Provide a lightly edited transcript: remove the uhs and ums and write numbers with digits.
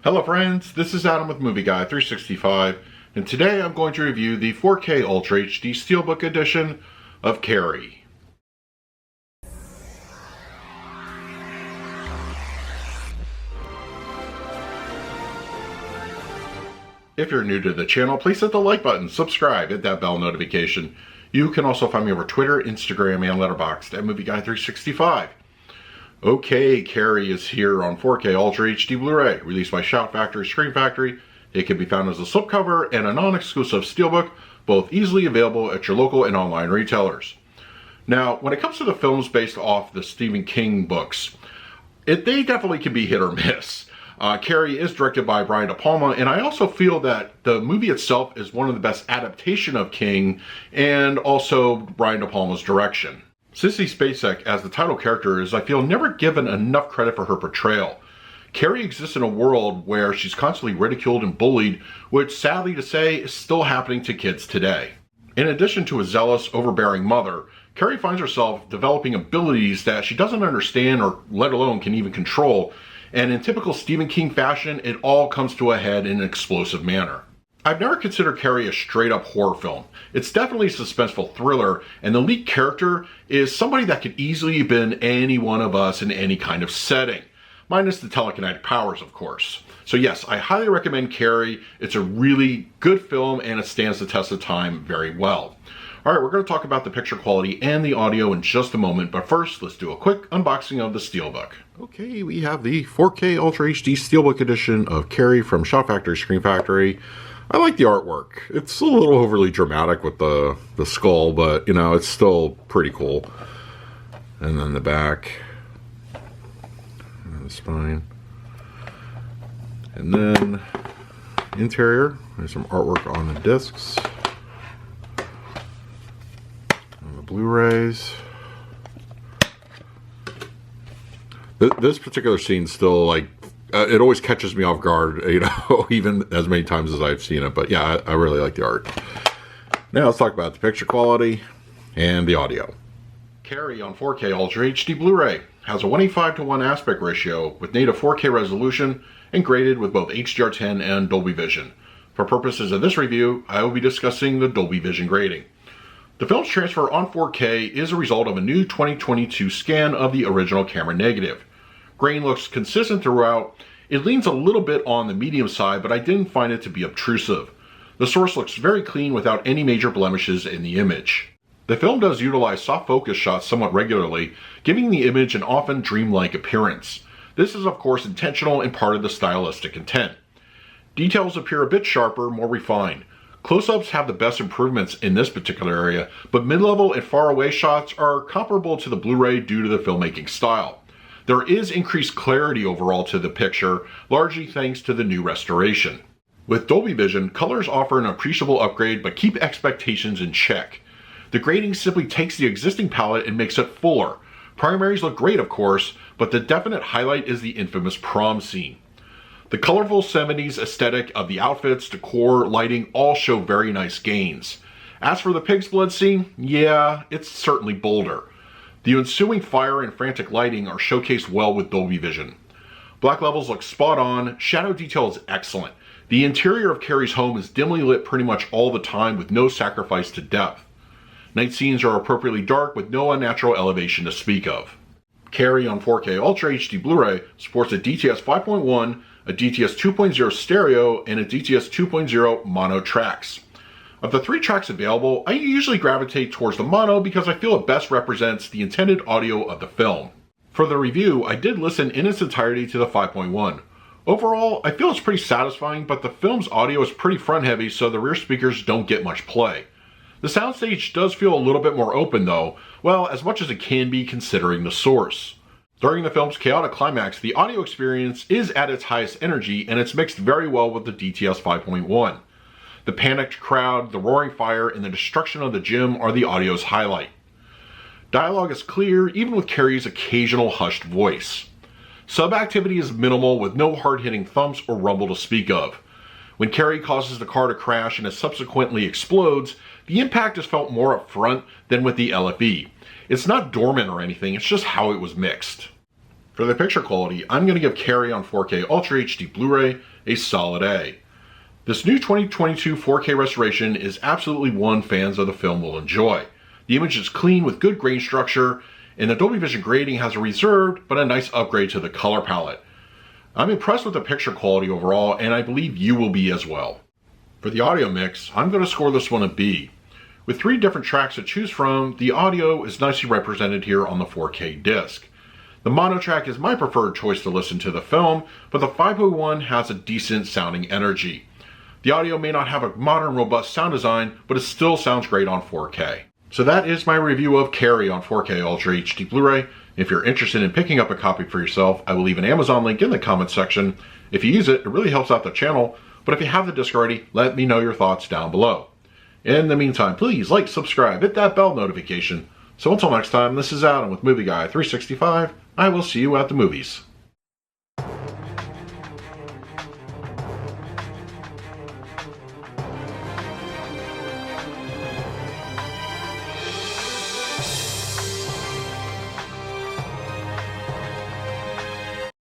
Hello friends, this is Adam with Movie Guy 365, and today I'm going to review the 4K Ultra HD Steelbook edition of Carrie. If you're new to the channel, please hit the like button, subscribe, hit that bell notification. You can also find me over Twitter, Instagram, and Letterboxd at Movie Guy 365. Okay, Carrie is here on 4K Ultra HD Blu-ray, released by Shout Factory Screen Factory. It can be found as a slipcover and a non-exclusive steelbook, both easily available at your local and online retailers. Now, when it comes to the films based off the Stephen King books, they definitely can be hit or miss. Carrie is directed by Brian De Palma, and I also feel that the movie itself is one of the best adaptation of King and also Brian De Palma's direction. Sissy Spacek as the title character is, I feel, never given enough credit for her portrayal. Carrie exists in a world where she's constantly ridiculed and bullied, which, sadly to say, is still happening to kids today. In addition to a zealous, overbearing mother, Carrie finds herself developing abilities that she doesn't understand or let alone can even control, and in typical Stephen King fashion, it all comes to a head in an explosive manner. I've never considered Carrie a straight-up horror film. It's definitely a suspenseful thriller, and the lead character is somebody that could easily have been any one of us in any kind of setting. Minus the telekinetic powers, of course. So yes, I highly recommend Carrie. It's a really good film, and it stands the test of time very well. Alright, we're going to talk about the picture quality and the audio in just a moment, but first, let's do a quick unboxing of the Steelbook. Okay, we have the 4K Ultra HD Steelbook edition of Carrie from Shout Factory Screen Factory. I like the artwork. It's a little overly dramatic with the skull, but, you know, it's still pretty cool. And then the back. And the spine. And then interior. There's some artwork on the discs. And the Blu-rays. This particular scene still, like, it always catches me off guard, you know, even as many times as I've seen it. But yeah, I really like the art. Now let's talk about the picture quality and the audio. Carrie on 4K Ultra HD Blu-ray has a 1:5:1 aspect ratio with native 4K resolution and graded with both HDR10 and Dolby Vision. For purposes of this review, I will be discussing the Dolby Vision grading. The film's transfer on 4K is a result of a new 2022 scan of the original camera negative. Grain looks consistent throughout. It leans a little bit on the medium side, but I didn't find it to be obtrusive. The source looks very clean without any major blemishes in the image. The film does utilize soft focus shots somewhat regularly, giving the image an often dreamlike appearance. This is of course intentional and part of the stylistic intent. Details appear a bit sharper, more refined. Close-ups have the best improvements in this particular area, but mid-level and far-away shots are comparable to the Blu-ray due to the filmmaking style. There is increased clarity overall to the picture, largely thanks to the new restoration. With Dolby Vision, colors offer an appreciable upgrade but keep expectations in check. The grading simply takes the existing palette and makes it fuller. Primaries look great, of course, but the definite highlight is the infamous prom scene. The colorful 70s aesthetic of the outfits, decor, lighting all show very nice gains. As for the pig's blood scene, yeah, it's certainly bolder. The ensuing fire and frantic lighting are showcased well with Dolby Vision. Black levels look spot on, shadow detail is excellent. The interior of Carrie's home is dimly lit pretty much all the time with no sacrifice to depth. Night scenes are appropriately dark with no unnatural elevation to speak of. Carrie on 4K Ultra HD Blu-ray supports a DTS 5.1, a DTS 2.0 stereo, and a DTS 2.0 mono tracks. Of the 3 tracks available, I usually gravitate towards the mono because I feel it best represents the intended audio of the film. For the review, I did listen in its entirety to the 5.1. Overall, I feel it's pretty satisfying, but the film's audio is pretty front heavy, so the rear speakers don't get much play. The soundstage does feel a little bit more open though, well, as much as it can be considering the source. During the film's chaotic climax, the audio experience is at its highest energy, and it's mixed very well with the DTS 5.1. The panicked crowd, the roaring fire, and the destruction of the gym are the audio's highlight. Dialogue is clear, even with Carrie's occasional hushed voice. Sub-activity is minimal, with no hard-hitting thumps or rumble to speak of. When Carrie causes the car to crash and it subsequently explodes, the impact is felt more up front than with the LFE. It's not dormant or anything, it's just how it was mixed. For the picture quality, I'm going to give Carrie on 4K Ultra HD Blu-ray a solid A. This new 2022 4K restoration is absolutely one fans of the film will enjoy. The image is clean with good grain structure, and the Dolby Vision grading has a reserved but a nice upgrade to the color palette. I'm impressed with the picture quality overall, and I believe you will be as well. For the audio mix, I'm going to score this one a B. With 3 different tracks to choose from, the audio is nicely represented here on the 4K disc. The mono track is my preferred choice to listen to the film, but the 501 has a decent sounding energy. The audio may not have a modern, robust sound design, but it still sounds great on 4K. So that is my review of Carrie on 4K Ultra HD Blu-ray. If you're interested in picking up a copy for yourself, I will leave an Amazon link in the comments section. If you use it, it really helps out the channel, but if you have the disc already, let me know your thoughts down below. In the meantime, please like, subscribe, hit that bell notification. So until next time, this is Adam with Movie Guy 365. I will see you at the movies.